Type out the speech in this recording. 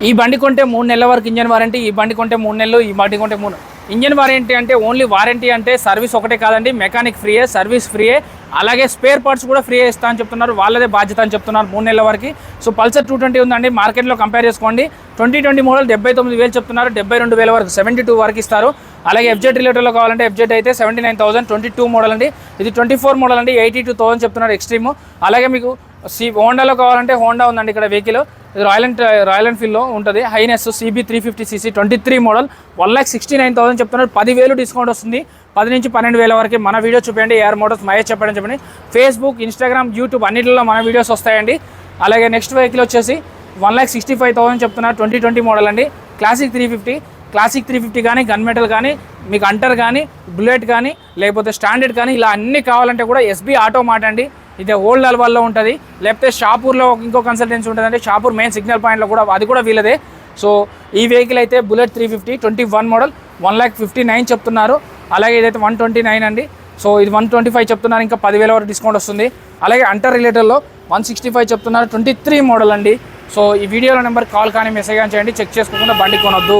ఈ బండి కొంటే 3 నెలల వరకు ఇంజన్ వారంటీ, ఈ బండి కొంటే 3 నెలలు, ఈ బండి కొంటే 3. ఇంజన్ వారంటీ అంటే ఓన్లీ వారంటీ అంటే సర్వీస్ ఒకటే కాదండి, మెకానిక్ ఫ్రీయే, సర్వీస్ ఫ్రీయే, అలాగే స్పేర్ పార్ట్స్ కూడా ఫ్రీ ఇస్తా అని చెప్తున్నారు. వాళ్ళదే బాధ్యత అని చెప్తున్నారు 3 నెలల వరకు. సో పల్సర్ 220 ఉందండి, మార్కెట్లో కంపేర్ చేసుకోండి. 2020 మోడల్ 79,000 చెప్తున్నారు, 72,000 వరకు 72 వరకు ఇస్తారు. అలాగే ఎఫ్జెడ్ రిలేటర్లో కావాలంటే ఎఫ్జెడ్ అయితే 79,000, 22 మోడల్ అండి. ఇది 24 మోడల్ అండి, 82,000 చెప్తున్నారు ఎక్స్ట్రీమ్. అలాగే మీకు హోండాలో కావాలంటే హోండా ఉందండి ఇక్కడ వెహికల్. ఇది రాయల్ ఎన్ఫీల్డ్లో ఉంటుంది, హైనెస్ CB 350cc 23 మోడల్ 1,69,000 చెప్తున్నారు. 10,000 డిస్కౌంట్ వస్తుంది, 10 నుంచి 12,000 వరకు. మన వీడియో చూపండి, AR మోటార్స్ మహేష్ చెప్పండి చెప్పండి. ఫేస్బుక్, ఇన్స్టాగ్రామ్, యూట్యూబ్ అన్నింటిలో మన వీడియోస్ వస్తాయండి. అలాగే నెక్స్ట్ వెహికల్ వచ్చేసి 1,65,000 చెప్తున్నారు, 2020 మోడల్ అండి. క్లాసిక్ 350 కానీ, గన్ మెటల్ కానీ, మీకు అంటర్ కానీ, బుల్లెట్ కానీ, లేకపోతే స్టాండర్డ్ కానీ, ఇలా అన్నీ కావాలంటే కూడా SB ఆటో మార్ట్ అండి. ఇది ఓల్డ్ అల్వాల్లో ఉంటుంది, లేకపోతే షాపూర్లో ఇంకో కన్సల్టెన్సీ ఉంటుందండి. షాపూర్ మెయిన్ సిగ్నల్ పాయింట్లో కూడా అది కూడా వీలదే. సో ఈ వెహికల్ అయితే బుల్లెట్ 350 21 మోడల్ 1,59,000 చెప్తున్నారు. అలాగే ఇదైతే 129 అండి. సో ఇది 125 చెప్తున్నారు, ఇంకా 10,000 వరకు డిస్కౌంట్ వస్తుంది. అలాగే అంటర్ రిలేటర్లో 165 చెప్తున్నారు, 23 మోడల్ అండి. సో ఈ వీడియోలో నెంబర్ కాల్ కానీ మెసేజ్ కానీ చేయండి, చెక్ చేసుకోకుండా బండి కొనొద్దు.